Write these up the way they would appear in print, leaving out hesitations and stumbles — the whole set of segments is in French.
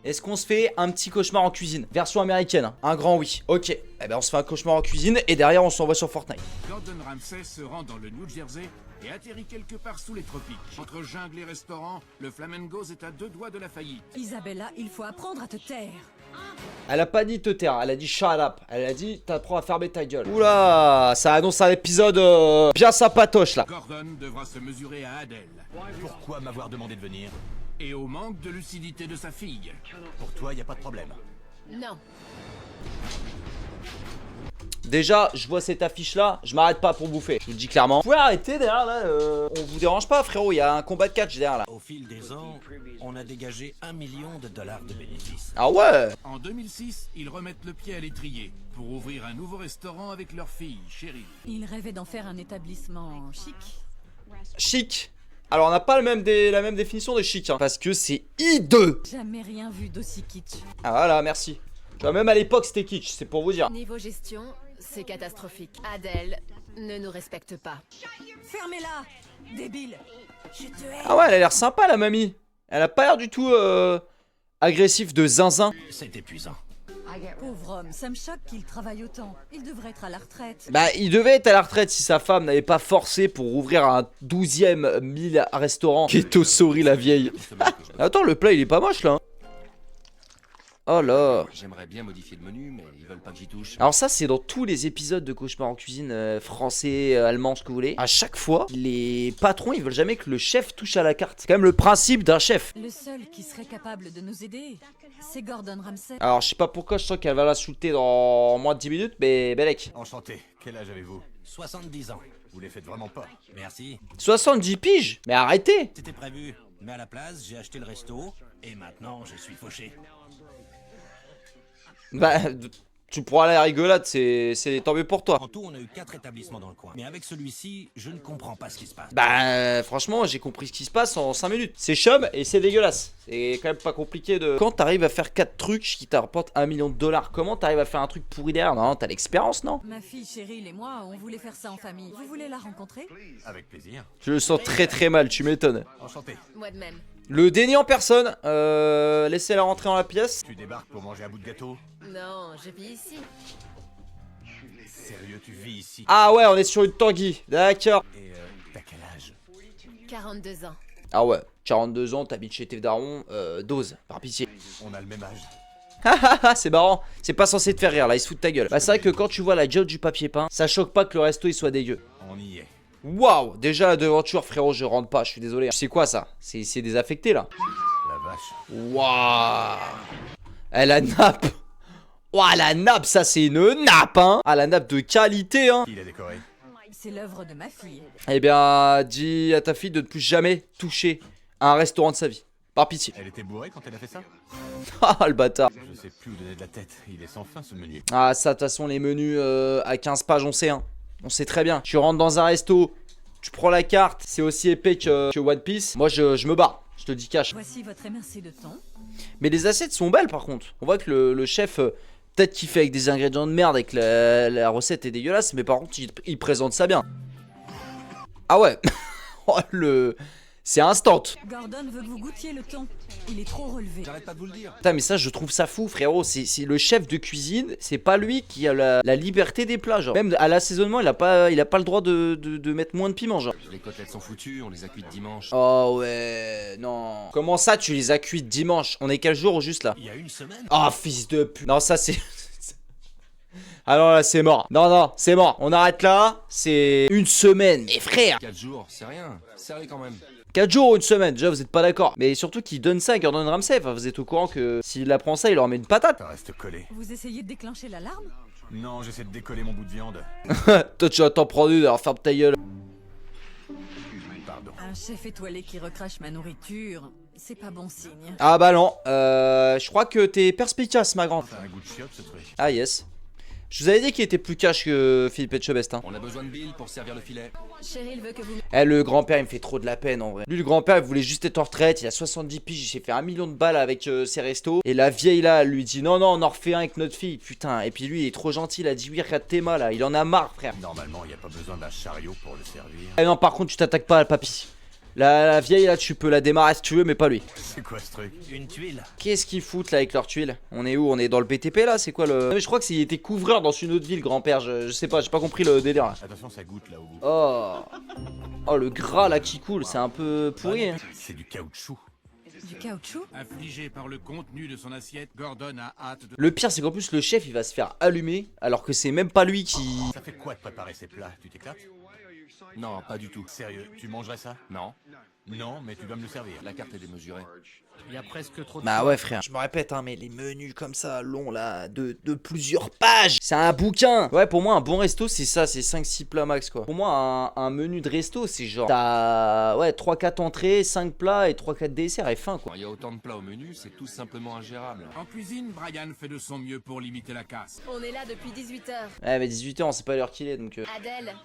Est-ce qu'on se fait un petit cauchemar en cuisine? Version américaine, hein. Un grand oui. Ok. Eh ben on se fait un cauchemar en cuisine et derrière on s'envoie sur Fortnite. Gordon Ramsay se rend dans le New Jersey et atterrit quelque part sous les tropiques. Entre jungle et restaurant, le Flamingos est à 2 doigts de la faillite. Isabella, il faut apprendre à te taire. Elle a pas dit te taire, elle a dit shut up. Elle a dit t'apprends à fermer ta gueule. Oula, ça annonce un épisode bien sympatoche là. Gordon devra se mesurer à Adèle Pourquoi m'avoir demandé de venir? et au manque de lucidité de sa fille. Pour toi, y a pas de problème. Non. Déjà, je vois cette affiche là, je m'arrête pas pour bouffer. Je vous le dis clairement. Vous pouvez arrêter derrière là, on vous dérange pas frérot, il y a un combat de catch derrière là. Au fil des ans, on a dégagé $1 million de bénéfices. Ah ouais. En 2006, ils remettent le pied à l'étrier pour ouvrir un nouveau restaurant avec leur fille, Cheryl. Il rêvait d'en faire un établissement chic. Chic. Alors on n'a pas la même définition de chic hein, parce que c'est hideux. Jamais rien vu d'aussi kitsch. Ah voilà, merci. Tu vois, même à l'époque c'était kitsch, c'est pour vous dire. Niveau gestion, c'est catastrophique. Adèle ne nous respecte pas. Fermez-la, débile. Je te hais. Ah ouais, elle a l'air sympa la mamie. Elle a pas l'air du tout agressif de zinzin. C'est épuisant. Pauvre homme, ça me choque qu'il travaille autant. Il devrait être à la retraite. Bah il devait être à la retraite si sa femme n'avait pas forcé pour ouvrir un 12e 1000 restaurant. Keto Sorry la vieille. Attends, le plat il est pas moche là. Oh là. J'aimerais bien modifier le menu, mais ils veulent pas que j'y touche. Alors ça c'est dans tous les épisodes de Cauchemar en cuisine, français, allemand, ce que vous voulez. À chaque fois, les patrons ils veulent jamais que le chef touche à la carte. C'est quand même le principe d'un chef. Le seul qui serait capable de nous aider, c'est Gordon Ramsay. Alors je sais pas pourquoi je sens qu'elle va la shooter dans moins de 10 minutes, mais Belek. Enchanté. Quel âge avez-vous? 70 ans. Vous les faites vraiment pas. Merci. 70 piges. Mais arrêtez. C'était prévu. Mais à la place, j'ai acheté le resto. Et maintenant, je suis fauché. Bah, tu pourras aller à la rigolade, c'est tant mieux pour toi. En tout, on a eu 4 établissements dans le coin. Mais avec celui-ci, je ne comprends pas ce qui se passe. Bah, franchement, j'ai compris ce qui se passe en 5 minutes. C'est chum et c'est dégueulasse. C'est quand même pas compliqué de... Quand t'arrives à faire 4 trucs qui t'apportent $1 million, comment t'arrives à faire un truc pourri derrière? Non, t'as l'expérience, non? Ma fille Cheryl et moi, on voulait faire ça en famille. Vous voulez la rencontrer? Avec plaisir. Je le sens très mal, tu m'étonnes. Enchanté. Moi de même. Le déni en personne, laissez-la rentrer dans la pièce. Tu débarques pour manger un bout de gâteau? Non, je vis ici. Sérieux, tu vis ici? Ah ouais, on est sur une tanguy, d'accord. Et t'as quel âge? 42 ans. Ah ouais, 42 ans, t'habites chez tes darons, dose, par pitié. On a le même âge. Hahaha, c'est marrant, c'est pas censé te faire rire là, il se fout de ta gueule. Bah c'est vrai que quand tu vois la gueule du papier peint, ça choque pas que le resto il soit dégueu. On y est. Waouh, déjà la devanture frérot, je rentre pas, je suis désolé. C'est quoi ça? C'est désaffecté là. La vache. Waouh. Eh la nappe. Ouah la nappe, ça c'est une nappe hein. Ah la nappe de qualité hein. Qui l'a décoré? C'est l'œuvre de ma fille. Eh bien, dis à ta fille de ne plus jamais toucher à un restaurant de sa vie. Par pitié. Elle était bourrée quand elle a fait ça? Ah le bâtard. Je sais plus où donner de la tête. Il est sans fin ce menu. Ah ça, de toute façon les menus à 15 pages on sait hein. On sait très bien. Tu rentres dans un resto, tu prends la carte, c'est aussi épais que One Piece. Moi je me barre, je te le dis cash. Voici votre MRC de thon. Mais les assiettes sont belles par contre. On voit que le chef, peut-être qu'il fait avec des ingrédients de merde et que la recette est dégueulasse, mais par contre il présente ça bien. Ah ouais. Oh, c'est instant. Gordon veut que vous goûtiez le thon. Il est trop relevé. J'arrête pas de vous le dire. Putain mais ça je trouve ça fou frérot. C'est le chef de cuisine, c'est pas lui qui a la liberté des plats genre. Même à l'assaisonnement il a pas le droit de mettre moins de piment genre. Les côtelettes sont foutues, on les a cuites dimanche. Oh ouais, non. Comment ça tu les as cuites dimanche? On est quel jour au juste là? Il y a une semaine? Oh fils de pute. Non ça c'est... Ah non là c'est mort. Non c'est mort. On arrête là. C'est une semaine. Mais frère 4 jours, c'est rien. Serrez quand même. 4 jours ou une semaine, déjà vous êtes pas d'accord. Mais surtout qu'il donne ça à Gordon Ramsay. Enfin vous êtes au courant que s'il apprend ça il leur met une patate. Ça reste collé. Vous essayez de déclencher l'alarme? Non, j'essaie de décoller mon bout de viande. Toi tu vas t'en prendre une, alors ferme ta gueule. Pardon. Un chef étoilé qui recrache ma nourriture, c'est pas bon signe. Ah bah non, je crois que t'es perspicace ma grande. Ça a un goût de chiotte ce truc. Ah yes. Je vous avais dit qu'il était plus cash que Philippe Etchebest hein. On a besoin de Bill pour servir le filet. Cheryl veut que vous... Eh le grand-père il me fait trop de la peine en vrai. Lui le grand-père il voulait juste être en retraite, il a 70 piges, il s'est fait $1 million avec ses restos. Et la vieille là elle lui dit non on en refait un avec notre fille, putain. Et puis lui il est trop gentil, il a dit oui regarde tes mains là, il en a marre frère. Normalement, il n'y a pas besoin d'un chariot pour le servir. Eh non par contre tu t'attaques pas à papy. La vieille là, tu peux la démarrer si tu veux, mais pas lui. C'est quoi ce truc? Une tuile? Qu'est-ce qu'ils foutent là avec leurs tuiles? On est où? On est dans le BTP là? C'est quoi le... Non, mais je crois que il était couvreur dans une autre ville, grand-père. Je sais pas, j'ai pas compris le délire là. Attention, ça goûte là au bout. Oh. Oh, le gras là qui coule, c'est un peu pourri. Hein. C'est du caoutchouc. Du caoutchouc? Affligé par le contenu de son assiette, Gordon a hâte de... Le pire, c'est qu'en plus, le chef il va se faire allumer alors que c'est même pas lui qui. Ça fait quoi de préparer ces plats? Tu t'éclates? Non, pas du tout. Sérieux, tu mangerais ça? Non, Non, mais tu dois me le servir. la carte est démesurée. Il y a presque trop de... Bah ouais, frère. Je me répète, hein, mais les menus comme ça, longs là, de plusieurs pages. C'est un bouquin. Ouais, pour moi, un bon resto, c'est ça, c'est 5-6 plats max quoi. Pour moi, un menu de resto, c'est genre. T'as. Ouais, 3-4 entrées, 5 plats et 3-4 desserts et fin quoi. Quand il y a autant de plats au menu, c'est tout simplement ingérable. En cuisine, Brian fait de son mieux pour limiter la casse. On est là depuis 18 heures. Ouais, mais 18h, on sait pas l'heure qu'il est donc. Adèle,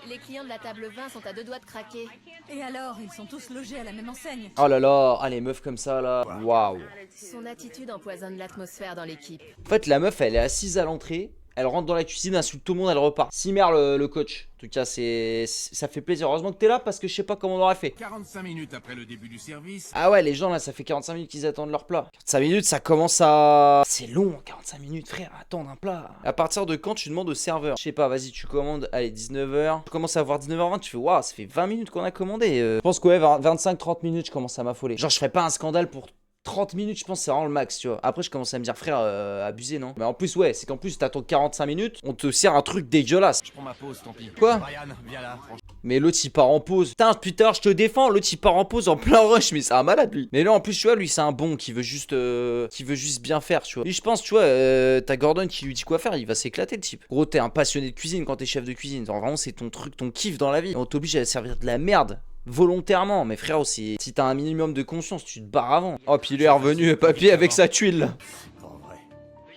les clients de la table 20 sont à 2 doigts de craquer. Et alors, ils sont tous logés à la même enseigne. Oh là là, ah, les meufs comme ça là. Waouh. Son attitude empoisonne l'atmosphère dans l'équipe. En fait, la meuf, elle est assise à l'entrée. Elle rentre dans la cuisine, insulte tout le monde, elle repart. Cimer le coach. En tout cas, ça fait plaisir. Heureusement que t'es là parce que je sais pas comment on aurait fait. 45 minutes après le début du service, Ah ouais, les gens là, ça fait 45 minutes qu'ils attendent leur plat. 45 minutes, ça commence à. C'est long, 45 minutes, frère, attendre un plat. À partir de quand tu demandes au serveur? Je sais pas, vas-y, tu commandes, allez, 19h. Tu commences à voir 19h20, tu fais, waouh, ça fait 20 minutes qu'on a commandé. Je pense que ouais, 25-30 minutes, je commence à m'affoler. Genre, je ferais pas un scandale pour 30 minutes, je pense c'est vraiment le max, tu vois. Après, je commence à me dire, frère, abusé, non? Mais en plus, ouais, c'est qu'en plus, t'attends 45 minutes, on te sert un truc dégueulasse. Je prends ma pause, tant pis. Quoi? Brian, viens là. Mais l'autre il part en pause. Putain, je te défends. L'autre il part en pause en plein rush. Mais c'est un malade lui. Mais là en plus, tu vois, lui c'est un bon qui veut juste bien faire, tu vois. Lui, je pense, tu vois, t'as Gordon qui lui dit quoi faire. Il va s'éclater le type. Gros, t'es un passionné de cuisine quand t'es chef de cuisine. Genre, vraiment, c'est ton truc, ton kiff dans la vie. On t'oblige à servir de la merde. Volontairement, mais frérot, si t'as un minimum de conscience, tu te barres avant. Oh, puis il est revenu papier avec sa tuile là. C'est pas vrai.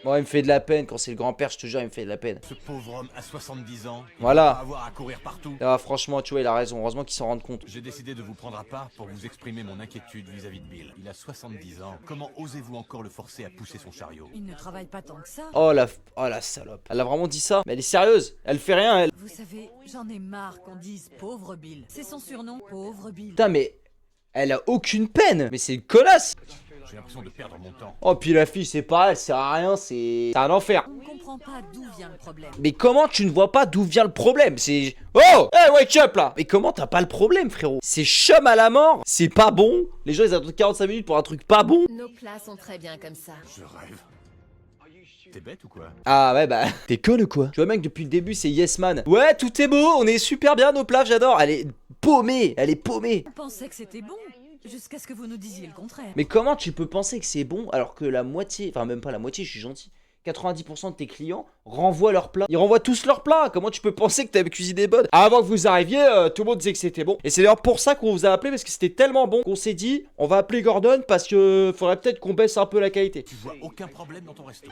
Bon, il me fait de la peine quand c'est le grand-père, je te jure, il me fait de la peine. Ce pauvre homme à 70 ans. Voilà. Il va avoir à courir partout. Ah, franchement, tu vois, il a raison. Heureusement qu'ils s'en rendent compte. J'ai décidé de vous prendre à part pour vous exprimer mon inquiétude vis-à-vis de Bill. Il a 70 ans. Comment osez-vous encore le forcer à pousser son chariot? Il ne travaille pas tant que ça. Oh la salope. Elle a vraiment dit ça. Mais elle est sérieuse. Elle fait rien, elle. Vous savez, j'en ai marre qu'on dise pauvre Bill. C'est son surnom, pauvre Bill. Putain, mais elle a aucune peine. Mais c'est une connasse. J'ai l'impression de perdre mon temps. Oh, puis la fille, c'est pareil, elle sert à rien, c'est un enfer. On ne comprend pas d'où vient le problème. Mais comment tu ne vois pas d'où vient le problème? C'est. Oh! Hey, wake up là! Mais comment t'as pas le problème, frérot? C'est chum à la mort, c'est pas bon. Les gens ils attendent 45 minutes pour un truc pas bon. Nos plats sont très bien comme ça. Je rêve. T'es bête ou quoi? Ah ouais, bah. T'es con ou quoi? Tu vois, mec, depuis le début, c'est Yes Man. Ouais, tout est beau, on est super bien, nos plats, j'adore. Elle est paumée, elle est paumée. On pensait que c'était bon, jusqu'à ce que vous nous disiez le contraire. Mais comment tu peux penser que c'est bon alors que la moitié, enfin même pas la moitié, je suis gentil, 90% de tes clients renvoient leurs plats. Ils renvoient tous leurs plats. Comment tu peux penser que t'avais cuisiné bonne? Avant que vous arriviez, tout le monde disait que c'était bon. Et c'est d'ailleurs pour ça qu'on vous a appelé, parce que c'était tellement bon qu'on s'est dit, on va appeler Gordon parce que faudrait peut-être qu'on baisse un peu la qualité. Tu vois aucun problème dans ton resto?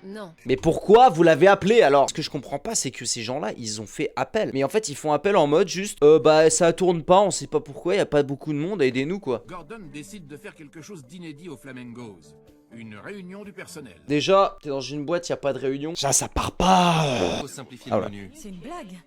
Non. Mais pourquoi vous l'avez appelé alors? Ce que je comprends pas, c'est que ces gens-là, ils ont fait appel. Mais en fait, ils font appel en mode juste, bah ça tourne pas, on sait pas pourquoi, y a pas beaucoup de monde, aidez-nous quoi. Gordon décide de faire quelque chose d'inédit aux Flamengos. Une réunion du personnel. Déjà, t'es dans une boîte, y a pas de réunion. Ça part pas. Faut simplifier Ah le ouais. menu. C'est une blague.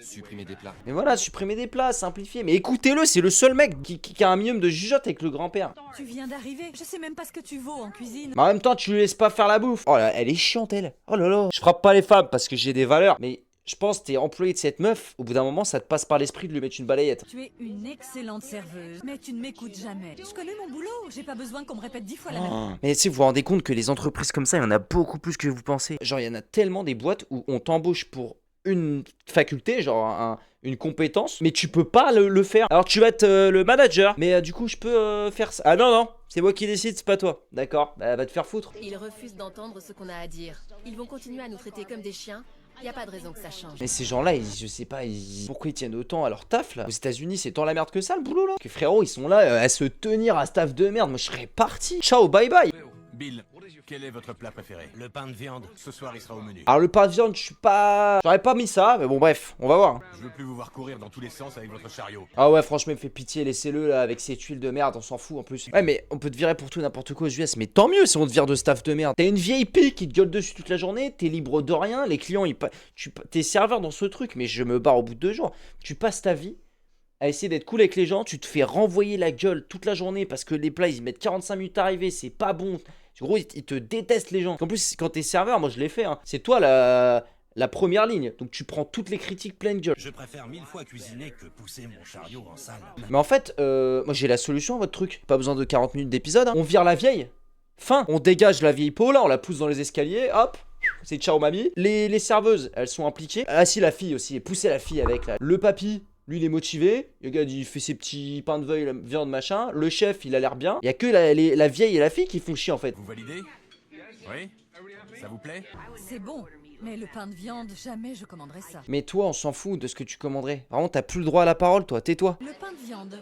Supprimer des plats. Mais voilà, supprimer des plats, simplifier. Mais écoutez-le, c'est le seul mec qui a un minimum de jugeote avec le grand-père. Tu viens d'arriver, je sais même pas ce que tu vaux en cuisine. Mais en même temps, tu lui laisses pas faire la bouffe. Oh là, elle est chiante, elle. Oh là là. Je frappe pas les femmes parce que j'ai des valeurs. Mais je pense que t'es employé de cette meuf. Au bout d'un moment, ça te passe par l'esprit de lui mettre une balayette. Tu es une excellente serveuse, mais tu ne m'écoutes jamais. Je connais mon boulot, j'ai pas besoin qu'on me répète 10 fois la même. Oh. Mais si vous vous rendez compte que les entreprises comme ça, il y en a beaucoup plus que vous pensez. Genre, il y en a tellement des boîtes où on t'embauche pour une faculté, genre une compétence, mais tu peux pas le faire. Alors tu vas être le manager, mais du coup je peux faire ça. Ah non, non, c'est moi qui décide, c'est pas toi. D'accord, bah va te faire foutre. Ils refusent d'entendre ce qu'on a à dire. Ils vont continuer à nous traiter comme des chiens. Y a pas de raison que ça change. Mais ces gens-là, je sais pas, pourquoi ils tiennent autant à leur taf là? Aux États-Unis, c'est tant la merde que ça le boulot là. Que frérot, ils sont là à se tenir à ce taf de merde. Moi je serais parti. Ciao, bye bye. Bill, quel est votre plat préféré? Le pain de viande. Ce soir, il sera au menu. Alors le pain de viande, je suis pas. J'aurais pas mis ça, mais bon, bref, on va voir. Je veux plus vous voir courir dans tous les sens avec votre chariot. Ah ouais, franchement, il me fait pitié, laissez-le là avec ses tuiles de merde, on s'en fout en plus. Ouais, mais on peut te virer pour tout n'importe quoi aux US, mais tant mieux si on te vire de staff de merde. T'as une vieille pique qui te gueule dessus toute la journée, t'es libre de rien, les clients, t'es serveur dans ce truc, mais je me barre au bout de 2 jours. Tu passes ta vie à essayer d'être cool avec les gens, tu te fais renvoyer la gueule toute la journée parce que les plats ils mettent 45 minutes à arriver, c'est pas bon. En gros, ils te détestent les gens. En plus, quand t'es serveur, moi je l'ai fait, hein, c'est toi la première ligne. Donc tu prends toutes les critiques pleine gueule. Je préfère 1000 fois cuisiner que pousser mon chariot en salle. Mais en fait, moi j'ai la solution à votre truc. Pas besoin de 40 minutes d'épisode. Hein. On vire la vieille. Fin. On dégage la vieille peau là, on la pousse dans les escaliers. Hop. C'est ciao mamie. Les serveuses, elles sont impliquées. Ah si, la fille aussi. Pousser la fille avec là. Le papy. Lui, il est motivé. Le gars, il fait ses petits pains de viande, machin. Le chef, il a l'air bien. Il y a que la vieille et la fille qui font chier, en fait. Vous validez? Oui? Ça vous plaît? C'est bon, mais le pain de viande, jamais je commanderai ça. Mais toi, on s'en fout de ce que tu commanderais. Vraiment, t'as plus le droit à la parole, toi. Tais-toi. Le pain de viande.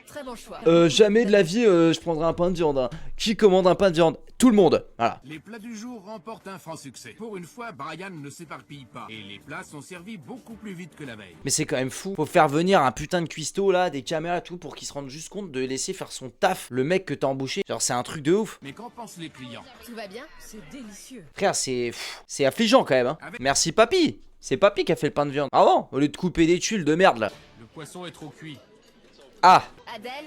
Très bon choix. Jamais de la vie, je prendrai un pain de viande. Hein. Qui commande un pain de viande? Tout le monde. Voilà. Les plats du jour remportent un franc succès. Pour une fois, Brian ne s'éparpille pas. Et les plats sont servis beaucoup plus vite que la veille. Mais c'est quand même fou. Faut faire venir un putain de cuistot là, des caméras et tout, pour qu'il se rende juste compte de laisser faire son taf. Le mec que t'as embauché. Genre, c'est un truc de ouf. Mais qu'en pensent les clients? Tout va bien? C'est délicieux. Frère, c'est affligeant quand même. Hein. Merci papy. C'est papy qui a fait le pain de viande. Ah bon? Au lieu de couper des tuiles de merde là. Le poisson est trop cuit. Ah. Adèle?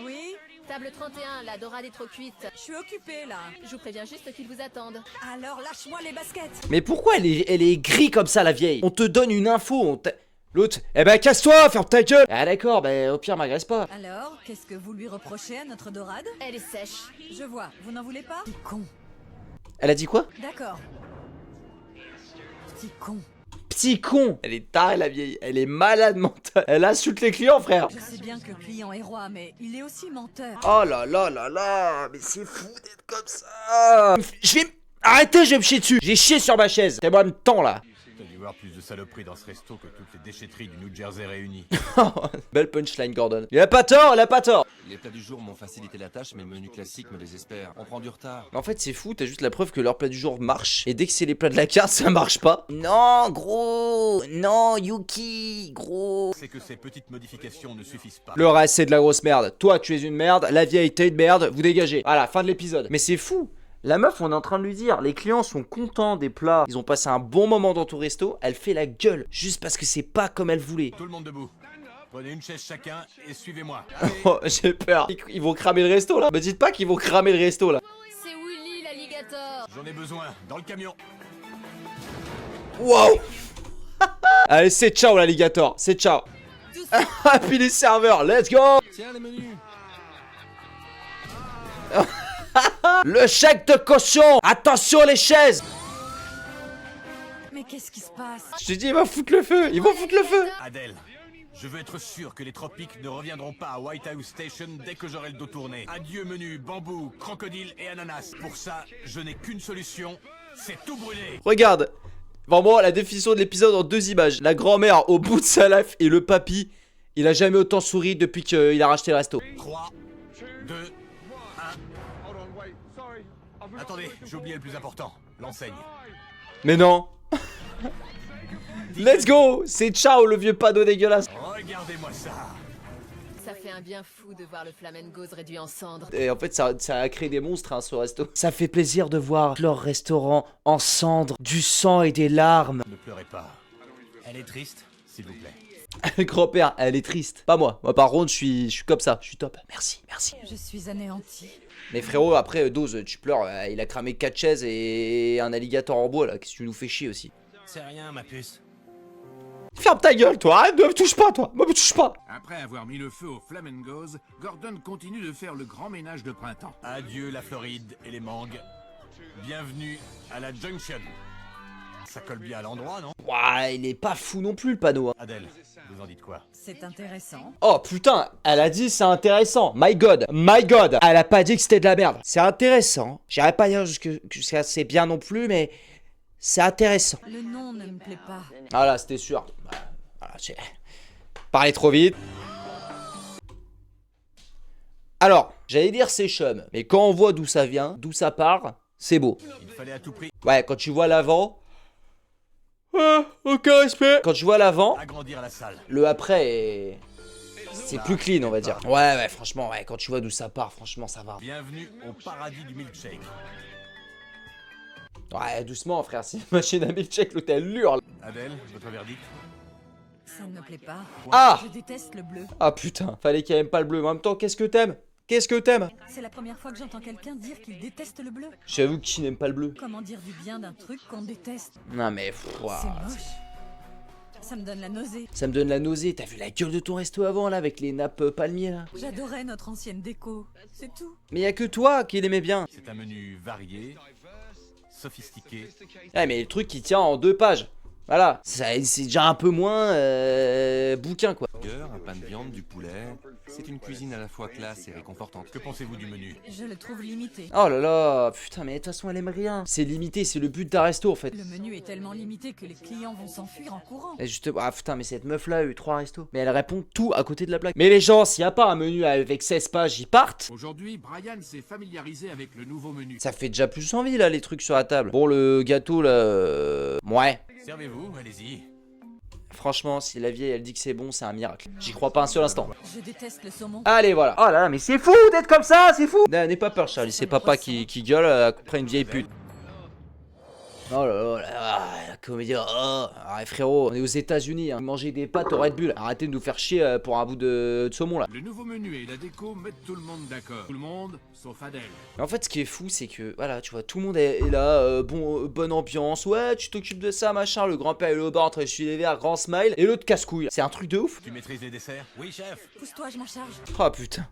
Oui, Table 31, la dorade est trop cuite. je suis occupée là. Je vous préviens juste qu'ils vous attendent. Alors lâche-moi les baskets. Mais pourquoi elle est gris comme ça la vieille? On te donne une info. L'autre, eh ben casse-toi, ferme ta gueule. Ah d'accord, bah au pire m'agresse pas. Alors, qu'est-ce que vous lui reprochez à notre dorade? Elle est sèche. Je vois, vous n'en voulez pas? Petit con. Elle a dit quoi? D'accord. Petit con. Petit con. Elle est tarée la vieille, elle est malade mentale. Elle insulte les clients frère. Je sais bien que le client est roi, mais il est aussi menteur. Oh là là là là, mais c'est fou d'être comme ça. Je vais... Arrêtez, je vais me chier dessus. J'ai chié sur ma chaise. C'est moi le temps là. T'as dû voir plus de saloperies dans ce resto que toutes les déchetteries du New Jersey réunies. Belle punchline Gordon. Il a pas tort, il a pas tort. Les plats du jour m'ont facilité la tâche, mais le menu classique me désespère. On prend du retard. En fait c'est fou, t'as juste la preuve que leur plat du jour marche. Et dès que c'est les plats de la carte, ça marche pas. Non gros. Non Yuki gros. C'est que ces petites modifications ne suffisent pas. Le reste c'est de la grosse merde. Toi tu es une merde, la vieille t'es une merde, vous dégagez. Voilà, fin de l'épisode. Mais c'est fou. La meuf, on est en train de lui dire, les clients sont contents des plats, ils ont passé un bon moment dans ton resto, elle fait la gueule, juste parce que c'est pas comme elle voulait. Tout le monde debout. Prenez une chaise chacun et suivez-moi. Oh, j'ai peur. Ils vont cramer le resto là. Me dites pas qu'ils vont cramer le resto là. C'est Willy l'alligator. J'en ai besoin, dans le camion. Wow. Allez, c'est ciao l'alligator, c'est ciao. Ah, puis les serveurs, let's go. Tiens les menus. Le chèque de caution. Attention les chaises. Mais qu'est-ce qui se passe? Je te dis, ils vont foutre le feu, ils vont foutre le feu. Adèle, je veux être sûr que les tropiques ne reviendront pas à White House Station dès que j'aurai le dos tourné. Adieu menu, bambou, crocodile et ananas. Pour ça, je n'ai qu'une solution, c'est tout brûler. Regarde. Vraiment la définition de l'épisode en 2 images. La grand-mère au bout de sa life et le papy. Il a jamais autant souri depuis qu'il a racheté le resto. 3, 2, 1. Attendez, j'ai oublié le plus important, l'enseigne. Mais non. Let's go. C'est ciao le vieux panneau dégueulasse. Regardez-moi ça. Ça fait un bien fou de voir le Flamengos réduit en cendres. Et en fait ça a créé des monstres hein, ce resto. Ça fait plaisir de voir leur restaurant en cendres, du sang et des larmes. Ne pleurez pas. Elle est triste, s'il vous plaît. Le grand-père, elle est triste. Pas moi. Moi par contre je suis comme ça, je suis top. Merci, merci. Je suis anéanti. Mais frérot, après, Dose, tu pleures, il a cramé 4 chaises et un alligator en bois là, qu'est-ce que tu nous fais chier aussi. C'est rien, ma puce. Ferme ta gueule toi, arrête, me touche pas toi, me touche pas. Après avoir mis le feu aux Flamengos, Gordon continue de faire le grand ménage de printemps. Adieu la Floride et les mangues. Bienvenue à la Junction. Ça colle bien à l'endroit, non? Ouah, il est pas fou non plus le panneau. Hein. Adèle, vous en dites quoi? C'est intéressant. Oh putain, elle a dit c'est intéressant. My god, my god. Elle a pas dit que c'était de la merde. C'est intéressant. J'irais pas dire que c'est bien non plus, mais c'est intéressant. Le nom ne me plaît pas. Ah là, c'était sûr. Voilà, j'ai parlé trop vite. Alors, j'allais dire c'est chum, mais quand on voit d'où ça vient, d'où ça part, c'est beau. Il fallait à tout prix Ouais, quand tu vois l'avant... aucun respect. Quand tu vois l'avant, agrandir la salle. le après est... C'est plus clean, on va dire. Ouais, franchement, ouais, quand tu vois d'où ça part, franchement, ça va. Bienvenue au paradis du milkshake. Ouais, doucement, frère, c'est une machine à milkshake, l'hôtel lure. Adèle, votre verdict? Ça ne me plaît pas. Ah. Je déteste le bleu. Ah putain, fallait qu'il aime pas le bleu. Mais en même temps, qu'est-ce que t'aimes? Qu'est-ce que t'aimes? C'est la première fois que j'entends quelqu'un dire qu'il déteste le bleu. J'avoue qui n'aime pas le bleu. Comment dire du bien d'un truc qu'on déteste? Non mais pff, C'est ouah, moche. Ça me donne la nausée. ça me donne la nausée. T'as vu la gueule de ton resto avant là avec les nappes palmiers là? J'adorais notre ancienne déco. C'est tout. Mais y a que toi qui l'aimais bien. C'est un menu varié, sophistiqué. Ah mais le truc qui tient en 2 pages. Voilà, c'est déjà un peu moins bouquin quoi. Burger, un pain de viande, du poulet. C'est une cuisine à la fois classe et réconfortante. Que pensez-vous du menu? Je le trouve limité. Oh là là, putain mais de toute façon elle aime rien. C'est limité, c'est le but d'un resto en fait. Le menu est tellement limité que les clients vont s'enfuir en courant. Et justement, ah putain mais cette meuf là a eu 3 restos. Mais elle répond tout à côté de la plaque. Mais les gens, s'il y a pas un menu avec 16 pages, ils partent. Aujourd'hui, Brian s'est familiarisé avec le nouveau menu. Ça fait déjà plus envie là les trucs sur la table. Bon le gâteau là, ouais. Servez-vous, allez-y. Franchement, si la vieille elle dit que c'est bon, c'est un miracle. J'y crois pas un seul instant. Je déteste le saumon. Allez voilà. Oh là là, mais c'est fou d'être comme ça, c'est fou. N'aie pas peur Charlie, c'est papa qui gueule après une vieille pute. Oh là là, la comédie. Oh, ah, frérot, on est aux États-Unis, hein. Manger des pâtes au Red Bull. Arrêtez de nous faire chier pour un bout de saumon là. Le nouveau menu et la déco mettent tout le monde d'accord. Tout le monde, sauf Adèle. Mais en fait, ce qui est fou, c'est que voilà, tu vois, tout le monde est là, bonne ambiance. Ouais, tu t'occupes de ça, machin. Le grand-père est au bar, en train de essuyer les verres, grand smile. Et l'autre casse-couille. C'est un truc de ouf. Tu maîtrises les desserts? Oui, chef. Pousse-toi, je m'en charge. Oh putain.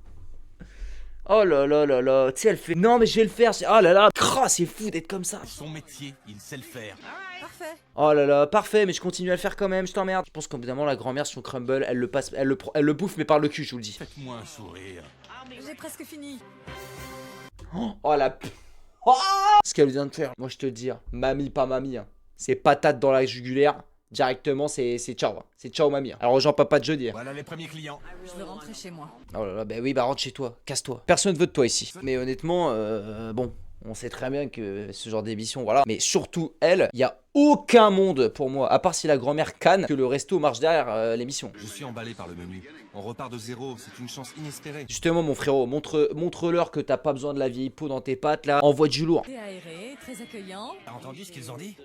Oh là là là là. Tu sais, elle fait. Non, mais je vais le faire. Oh là là. C'est fou d'être comme ça. Son métier, il sait le faire. Parfait. Oh là là, parfait, mais je continue à le faire quand même, je t'emmerde. Je pense qu'évidemment la grand-mère son crumble, elle le passe, elle le bouffe mais par le cul, je vous le dis. Faites-moi un sourire. J'ai presque fini. Oh la oh ce qu'elle vient de faire, moi je te le dis, hein, mamie pas mamie, hein. C'est patate dans la jugulaire, directement c'est ciao, hein. C'est ciao mamie. Hein. Alors rejoins papa de jeudi. Hein. Voilà les premiers clients. Je veux rentrer chez moi. Oh là là, bah oui, bah rentre chez toi, casse-toi. Personne veut de toi ici. Mais honnêtement, bon, on sait très bien que ce genre d'émission, voilà. Mais surtout elle, il y a aucun monde pour moi, à part si la grand-mère canne, que le resto marche derrière l'émission. Je suis emballé par le menu. On repart de zéro, c'est une chance inespérée. Justement mon frérot, montre-leur que t'as pas besoin de la vieille peau dans tes pattes là, envoie du lourd. T'es aéré, très accueillant. T'as entendu ce qu'ils ont dit?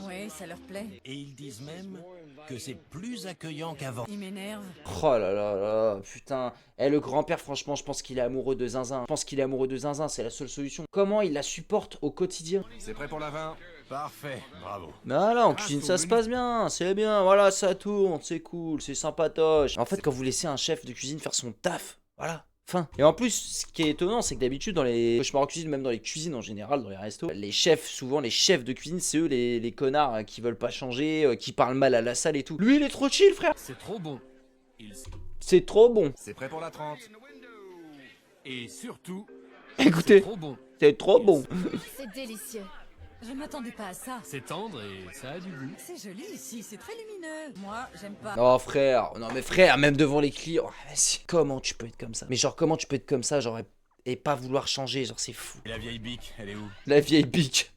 Oui, ça leur plaît. Et ils disent même que c'est plus accueillant qu'avant. Ils m'énervent. Oh là là là, putain. Eh le grand-père franchement je pense qu'il est amoureux de Zinzin. Je pense qu'il est amoureux de Zinzin, c'est la seule solution. Comment il la supporte au quotidien? C'est prêt pour la 20? Parfait, bravo. Bah là en cuisine ça se passe bien, c'est bien, voilà ça tourne, c'est cool, c'est sympatoche. En fait quand vous laissez un chef de cuisine faire son taf, voilà. Fin. Et en plus, ce qui est étonnant, c'est que d'habitude, dans les cauchemars en cuisine, même dans les cuisines en général, dans les restos, les chefs, souvent les chefs de cuisine, c'est eux les connards qui veulent pas changer, qui parlent mal à la salle et tout. Lui, il est trop chill, frère. C'est trop bon. C'est trop bon. C'est prêt pour la 30. Et surtout, Écoutez, trop bon. c'est trop bon. C'est délicieux. Je m'attendais pas à ça. C'est tendre et ça a du goût. C'est joli ici, c'est très lumineux. Moi, j'aime pas. Oh frère, non mais frère, même devant les clients, oh, comment tu peux être comme ça? Mais genre comment tu peux être comme ça, genre et pas vouloir changer, genre c'est fou. Et la vieille bique, elle est où? La vieille bique.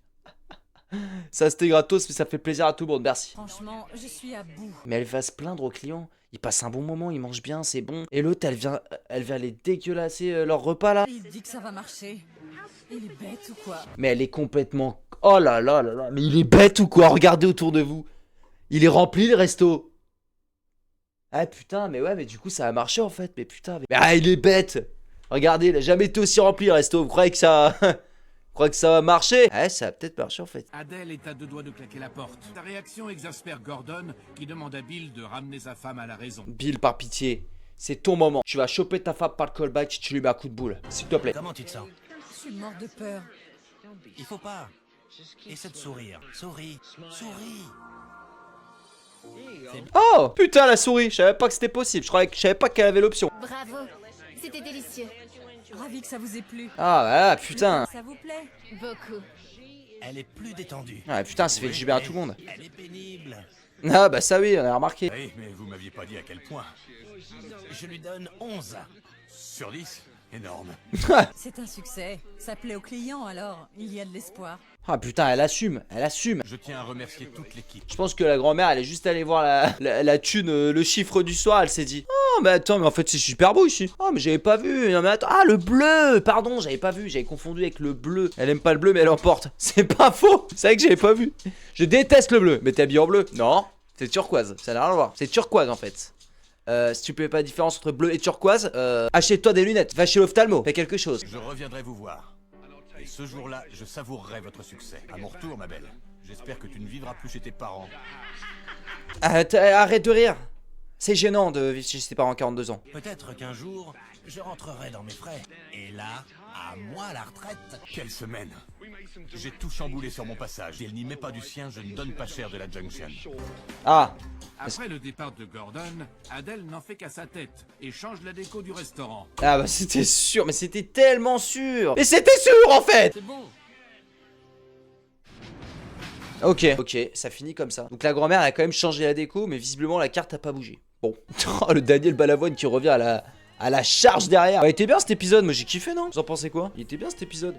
Ça c'était gratos mais ça fait plaisir à tout le monde, merci. Franchement, je suis à bout. Mais elle va se plaindre aux clients. Ils passent un bon moment, ils mangent bien, c'est bon. Et l'autre, elle vient les dégueulasser leur repas là. Il dit que ça va marcher. Il est bête ou quoi? Mais elle est complètement... Oh là là là là, mais il est bête ou quoi? Regardez autour de vous. Il est rempli le resto. Ah putain, mais ouais, mais du coup ça a marché en fait. Mais putain, mais ah, il est bête. Regardez, il a jamais été aussi rempli le resto. Vous croyez que ça... Vous croyez que ça va marcher? Ouais, ça a peut-être marché en fait. Adèle est à 2 doigts de claquer la porte. Ta réaction exaspère Gordon, qui demande à Bill de ramener sa femme à la raison. Bill, par pitié, c'est ton moment. Tu vas choper ta femme par le callback, tu lui mets un coup de boule. S'il te plaît. Comment tu te sens? Je suis morte de peur. Il faut pas. Essaie de sourire. Souris. Souris. Oh putain la souris, je savais pas que c'était possible. Je savais pas qu'elle avait l'option. Bravo. C'était délicieux. Ravi que ça vous ait plu. Ah voilà, putain. Ça vous plaît? Beaucoup. Elle est plus détendue. Ah putain, ça fait du bien à tout le monde. Elle est pénible. Ah bah ça oui, on a remarqué. Oui, mais vous m'aviez pas dit à quel point. Je lui donne 11. Sur 10? Énorme. C'est un succès. Ça plaît aux clients alors. Il y a de l'espoir. Ah putain, elle assume, elle assume. Je tiens à remercier toute l'équipe. Je pense que la grand-mère, elle est juste allée voir la thune, le chiffre du soir, elle s'est dit: oh mais attends, mais en fait c'est super beau ici. Oh mais j'avais pas vu, non mais attends, ah le bleu, pardon, j'avais pas vu, j'avais confondu avec le bleu. Elle aime pas le bleu mais elle emporte. C'est pas faux, c'est vrai que j'avais pas vu. Je déteste le bleu, mais t'es habillé en bleu? Non. C'est turquoise, ça n'a rien à voir. C'est turquoise en fait. Si tu peux pas la différence entre bleu et turquoise, achète-toi des lunettes, va chez l'ophtalmo, fais quelque chose. Je reviendrai vous voir. Et ce jour-là, je savourerai votre succès. À mon retour, ma belle. J'espère que tu ne vivras plus chez tes parents. Arrête de rire. C'est gênant de vivre chez ses parents à 42 ans. Peut-être qu'un jour, je rentrerai dans mes frais. Et là, à moi la retraite. Quelle semaine! J'ai tout chamboulé sur mon passage. Si elle n'y met pas du sien, je ne donne pas cher de la Junction. Ah, Après le départ de Gordon, Adèle n'en fait qu'à sa tête et change la déco du restaurant. ah bah c'était sûr, mais c'était tellement sûr. Mais c'était sûr en fait. C'est bon. Ok, ça finit comme ça. Donc la grand-mère a quand même changé la déco, mais visiblement la carte a pas bougé. Bon, le Daniel Balavoine qui revient à la charge derrière. Il était bien cet épisode, moi j'ai kiffé, non? Vous en pensez quoi? Il était bien cet épisode.